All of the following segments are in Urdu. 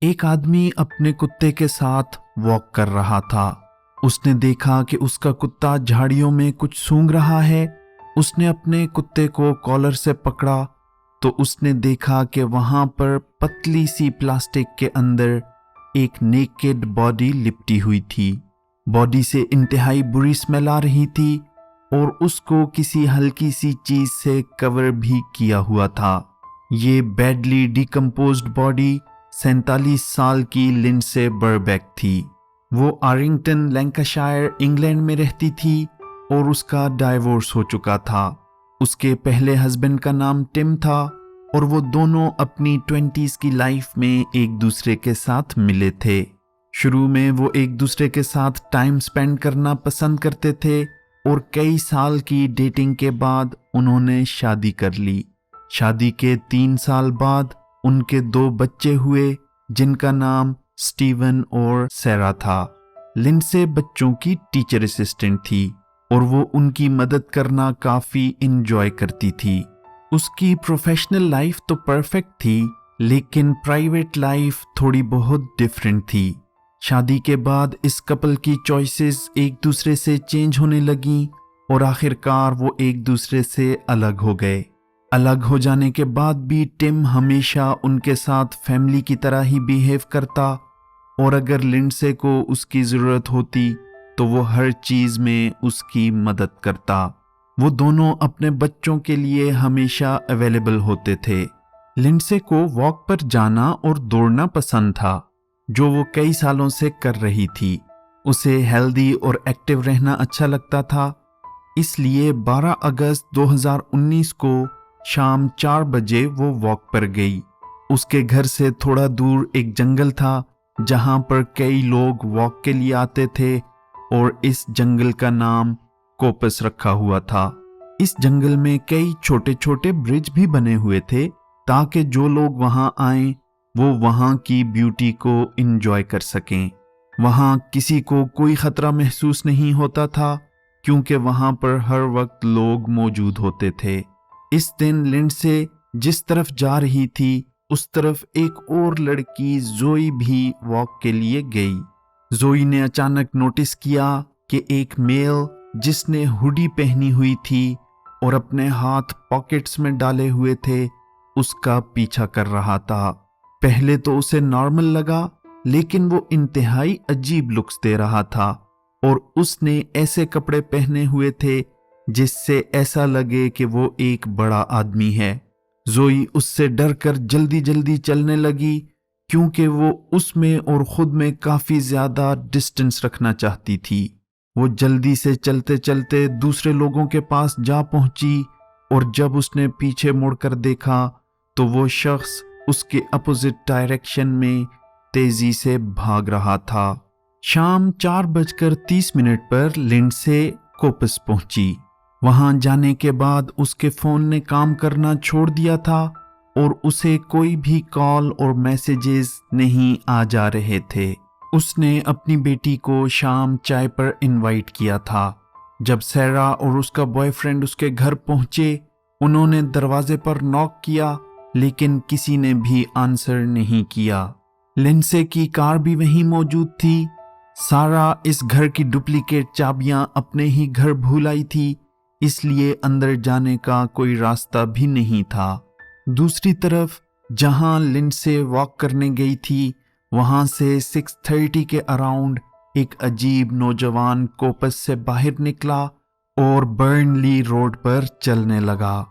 ایک آدمی اپنے کتے کے ساتھ واک کر رہا تھا۔ اس نے دیکھا کہ اس کا کتا جھاڑیوں میں کچھ سونگھ رہا ہے۔ اس نے اپنے کتے کو کالر سے پکڑا تو اس نے دیکھا کہ وہاں پر پتلی سی پلاسٹک کے اندر ایک نیکڈ باڈی لپٹی ہوئی تھی۔ باڈی سے انتہائی بری اسمیل آ رہی تھی اور اس کو کسی ہلکی سی چیز سے کور بھی کیا ہوا تھا۔ یہ بیڈلی ڈیکمپوزڈ باڈی 47 سال کی لنڈسے بربیک تھی۔ وہ آرنگٹن لینکاشائر انگلینڈ میں رہتی تھی اور اس کا ڈائیورس ہو چکا تھا۔ اس کے پہلے ہسبینڈ کا نام ٹم تھا اور وہ دونوں اپنی 20s کی لائف میں ایک دوسرے کے ساتھ ملے تھے۔ شروع میں وہ ایک دوسرے کے ساتھ ٹائم سپینڈ کرنا پسند کرتے تھے اور کئی سال کی ڈیٹنگ کے بعد انہوں نے شادی کر لی۔ شادی کے 3 سال بعد ان کے 2 بچے ہوئے جن کا نام سٹیون اور سیرا تھا۔ لنڈسے بچوں کی ٹیچر اسسٹنٹ تھی اور وہ ان کی مدد کرنا کافی انجوائے کرتی تھی۔ اس کی پروفیشنل لائف تو پرفیکٹ تھی لیکن پرائیویٹ لائف تھوڑی بہت ڈیفرنٹ تھی۔ شادی کے بعد اس کپل کی چوائسز ایک دوسرے سے چینج ہونے لگیں اور آخر کار وہ ایک دوسرے سے الگ ہو گئے۔ الگ ہو جانے کے بعد بھی ٹم ہمیشہ ان کے ساتھ فیملی کی طرح ہی بیہیو کرتا اور اگر لنڈسے کو اس کی ضرورت ہوتی تو وہ ہر چیز میں اس کی مدد کرتا۔ وہ دونوں اپنے بچوں کے لیے ہمیشہ اویلیبل ہوتے تھے۔ لنڈسے کو واک پر جانا اور دوڑنا پسند تھا جو وہ کئی سالوں سے کر رہی تھی۔ اسے ہیلدی اور ایکٹیو رہنا اچھا لگتا تھا، اس لیے 12 اگست 2019 کو شام 4 بجے وہ واک پر گئی۔ اس کے گھر سے تھوڑا دور ایک جنگل تھا جہاں پر کئی لوگ واک کے لیے آتے تھے اور اس جنگل کا نام کوپس رکھا ہوا تھا۔ اس جنگل میں کئی چھوٹے چھوٹے برج بھی بنے ہوئے تھے تاکہ جو لوگ وہاں آئیں وہ وہاں کی بیوٹی کو انجوائے کر سکیں۔ وہاں کسی کو کوئی خطرہ محسوس نہیں ہوتا تھا کیونکہ وہاں پر ہر وقت لوگ موجود ہوتے تھے۔ اس دن لنڈسے جس طرف جا رہی تھی اس طرف ایک اور لڑکی زوئی بھی واک کے لیے گئی۔ زوئی نے اچانک نوٹس کیا کہ ایک میل جس نے ہوڈی پہنی ہوئی تھی اور اپنے ہاتھ پاکٹس میں ڈالے ہوئے تھے اس کا پیچھا کر رہا تھا۔ پہلے تو اسے نارمل لگا لیکن وہ انتہائی عجیب لکس دے رہا تھا اور اس نے ایسے کپڑے پہنے ہوئے تھے جس سے ایسا لگے کہ وہ ایک بڑا آدمی ہے۔ زوئی اس سے ڈر کر جلدی جلدی چلنے لگی کیونکہ وہ اس میں اور خود میں کافی زیادہ ڈسٹنس رکھنا چاہتی تھی۔ وہ جلدی سے چلتے چلتے دوسرے لوگوں کے پاس جا پہنچی اور جب اس نے پیچھے مڑ کر دیکھا تو وہ شخص اس کے اپوزٹ ڈائریکشن میں تیزی سے بھاگ رہا تھا۔ شام 4:30 پر لنڈسے کوپس پہنچی۔ وہاں جانے کے بعد اس کے فون نے کام کرنا چھوڑ دیا تھا اور اسے کوئی بھی کال اور میسیجز نہیں آ جا رہے تھے۔ اس نے اپنی بیٹی کو شام چائے پر انوائٹ کیا تھا۔ جب سیرا اور اس کا بوائے فرینڈ اس کے گھر پہنچے انہوں نے دروازے پر ناک کیا لیکن کسی نے بھی آنسر نہیں کیا۔ لنڈسے کی کار بھی وہیں موجود تھی۔ سارا اس گھر کی ڈپلیکیٹ چابیاں اپنے ہی گھر بھول آئی تھی اس لیے اندر جانے کا کوئی راستہ بھی نہیں تھا۔ دوسری طرف جہاں لنڈسے واک کرنے گئی تھی وہاں سے 6:30 کے اراؤنڈ ایک عجیب نوجوان کوپس سے باہر نکلا اور برنلی روڈ پر چلنے لگا۔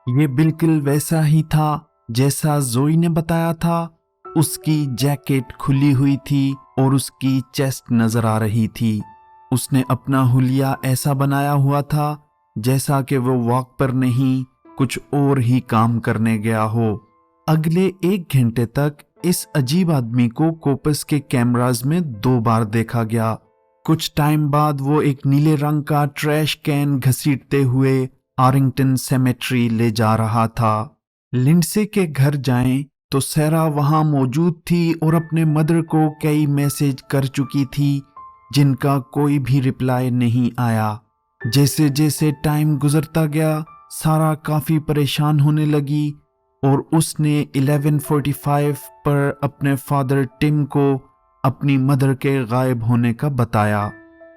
یہ بالکل ویسا ہی تھا جیسا زوئی نے بتایا تھا۔ اس کی جیکٹ کھلی ہوئی تھی اور اس کی چیسٹ نظر آ رہی تھی۔ اس نے اپنا حلیہ ایسا بنایا ہوا تھا جیسا کہ وہ واک پر نہیں کچھ اور ہی کام کرنے گیا ہو۔ اگلے 1 گھنٹے تک اس عجیب آدمی کو کوپس کے کیمراز میں 2 بار دیکھا گیا۔ کچھ ٹائم بعد وہ ایک نیلے رنگ کا ٹریش کین گھسیٹتے ہوئے آرنگٹن سیمیٹری لے جا رہا تھا۔ لنڈسے کے گھر جائیں تو سیرا وہاں موجود تھی اور اپنے مدر کو کئی میسج کر چکی تھی جن کا کوئی بھی رپلائی نہیں آیا۔ جیسے جیسے ٹائم گزرتا گیا سارا کافی پریشان ہونے لگی اور اس نے 11:45 پر اپنے فادر ٹم کو اپنی مدر کے غائب ہونے کا بتایا۔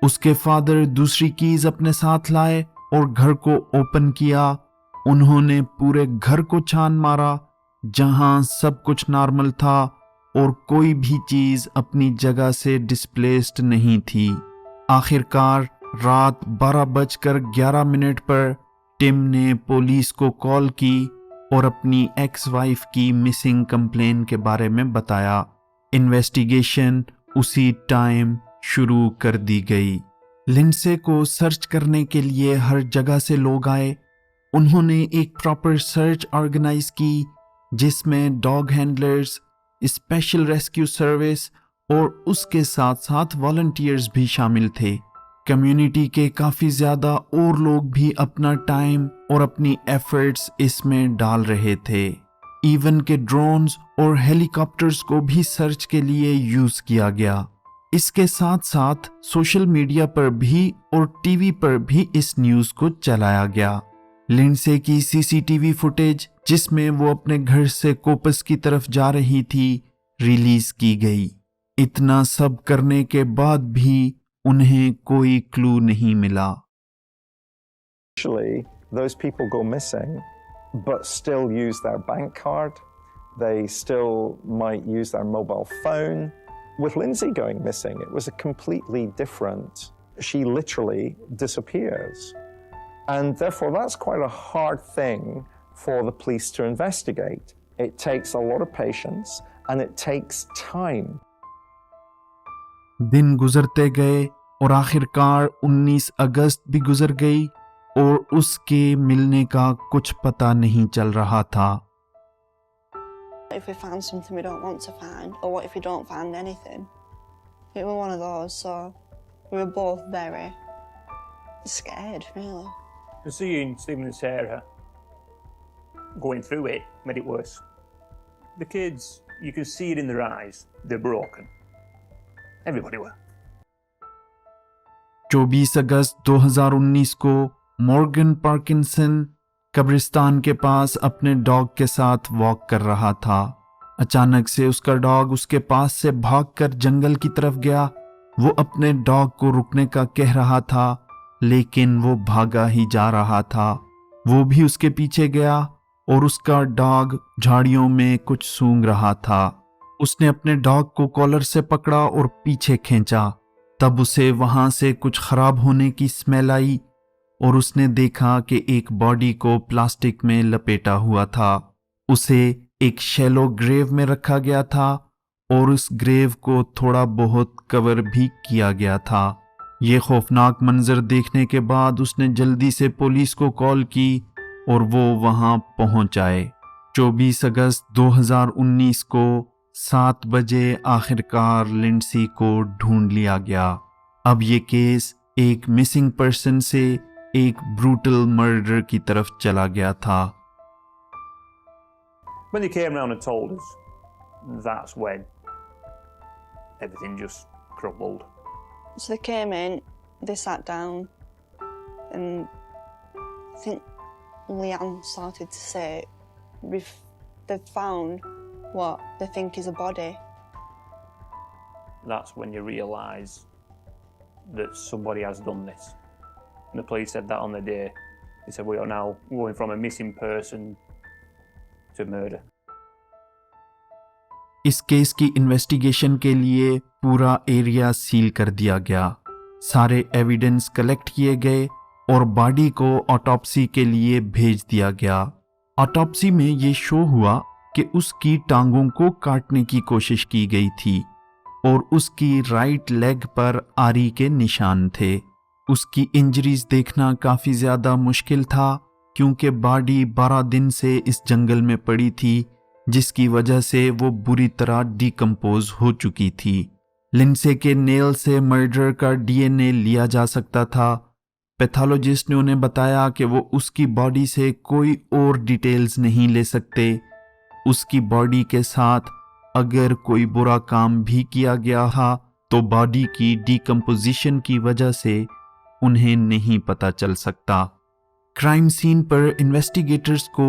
اس کے فادر دوسری کیز اپنے ساتھ لائے اور گھر کو اوپن کیا۔ انہوں نے پورے گھر کو چھان مارا، جہاں سب کچھ نارمل تھا اور کوئی بھی چیز اپنی جگہ سے ڈسپلیسڈ نہیں تھی۔ آخر کار رات 12:11 پر ٹم نے پولیس کو کال کی اور اپنی ایکس وائف کی مسنگ کمپلین کے بارے میں بتایا۔ انویسٹیگیشن اسی ٹائم شروع کر دی گئی۔ لنڈسے کو سرچ کرنے کے لیے ہر جگہ سے لوگ آئے۔ انہوں نے ایک پراپر سرچ آرگنائز کی جس میں dog handlers, special rescue service اور اس کے ساتھ ساتھ والنٹیئرز بھی شامل تھے۔ کمیونٹی کے کافی زیادہ اور لوگ بھی اپنا ٹائم اور اپنی ایفرٹس اس میں ڈال رہے تھے۔ ایون کہ ڈرونز اور ہیلی کاپٹرز کو بھی سرچ کے لیے یوز کیا گیا۔ اس کے ساتھ ساتھ سوشل میڈیا پر بھی اور ٹی وی پر بھی اس نیوز کو چلایا گیا۔ لنڈسے کی سی سی ٹی وی فوٹیج جس میں وہ اپنے گھر سے کوپس کی طرف جا رہی تھی ریلیز کی گئی۔ اتنا سب کرنے کے بعد بھی انہیں کوئی کلو نہیں ملا۔ Usually, those people go missing, but still use their bank card. They still might use their mobile phone. With Lindsay going missing, it was a completely different. She literally disappears. And therefore, that's quite a hard thing for the police to investigate. It takes a lot of patience and it takes time. دن گزرتے گئے اور آخر کار 19 اگست بھی گزر گئی اور اس کے ملنے کا کچھ پتہ نہیں چل رہا تھا۔ If we found something we don't want to find, or what if we don't find anything? It was one of those, so we were both very scared, really. Seeing Stephen and Sarah going through it made it worse. The kids, you can see it in their eyes, they're broken. Everybody were. 24 اگست 2019 کو مورگن پارکنسن قبرستان کے پاس اپنے ڈاگ کے ساتھ واک کر رہا تھا۔ اچانک سے اس کا ڈاگ اس کے پاس سے بھاگ کر جنگل کی طرف گیا۔ وہ اپنے ڈاگ کو رکنے کا کہہ رہا تھا لیکن وہ بھاگا ہی جا رہا تھا۔ وہ بھی اس کے پیچھے گیا اور اس کا ڈاگ جھاڑیوں میں کچھ سونگھ رہا تھا۔ اس نے اپنے ڈاگ کو کالر سے پکڑا اور پیچھے کھینچا۔ تب اسے وہاں سے کچھ خراب ہونے کی اسمیل آئی اور اس نے دیکھا کہ ایک باڈی کو پلاسٹک میں لپیٹا ہوا تھا۔ اسے ایک شیلو گریو میں رکھا گیا تھا اور اس گریو کو تھوڑا بہت کور بھی کیا گیا تھا۔ یہ خوفناک منظر دیکھنے کے بعد اس نے جلدی سے پولیس کو کال کی اور وہ وہاں پہنچ آئے۔ 24 اگست 2019 کو 7 بجے آخرکار لنڈسی کو ڈھونڈ لیا گیا۔ اب یہ کیس ایک مسنگ پرسن سے ایک بروٹل مرڈر کی طرف چلا گیا تھا۔ When they came round and told us, that's when everything just crumbled. So they came in, they sat down, and I think Leanne started to say, they've found what they think is a body. That's when you realise that somebody has done this. And the police said that on the day. They said we are now going from a missing person to murder. اس کیس کی انویسٹیگیشن کے لیے پورا ایریا سیل کر دیا گیا۔ سارے ایویڈنس کلیکٹ کیے گئے اور باڈی کو آٹوپسی کے لیے بھیج دیا گیا۔ آٹوپسی میں یہ شو ہوا کہ اس کی ٹانگوں کو کاٹنے کی کوشش کی گئی تھی اور اس کی رائٹ لیگ پر آری کے نشان تھے۔ اس کی انجریز دیکھنا کافی زیادہ مشکل تھا کیونکہ باڈی 12 دن سے اس جنگل میں پڑی تھی، جس کی وجہ سے وہ بری طرح ڈیکمپوز ہو چکی تھی۔ لنڈسے کے نیل سے مرڈر کا ڈی این اے لیا جا سکتا تھا۔ پیتھولوجسٹ نے انہیں بتایا کہ وہ اس کی باڈی سے کوئی اور ڈیٹیلز نہیں لے سکتے۔ اس کی باڈی کے ساتھ اگر کوئی برا کام بھی کیا گیا تھا تو باڈی کی ڈیکمپوزیشن کی وجہ سے انہیں نہیں پتہ چل سکتا۔ کرائم سین پر انویسٹیگیٹرز کو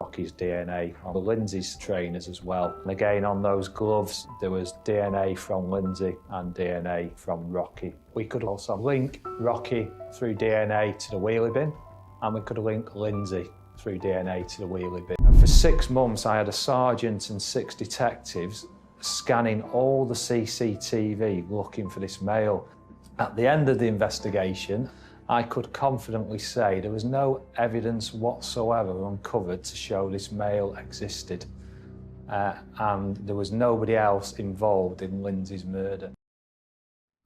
Rocky's DNA on Lindsay's trainers as well. And again, on those gloves, there was DNA from Lindsay and DNA from Rocky. We could also link Rocky through DNA to the wheelie bin, and we could link Lindsay through DNA to the wheelie bin. And for 6 months, I had a sergeant and 6 detectives scanning all the CCTV looking for this male. At the end of the investigation, I could confidently say there was no evidence whatsoever uncovered to show this male existed, and there was nobody else involved in Lindsay's murder.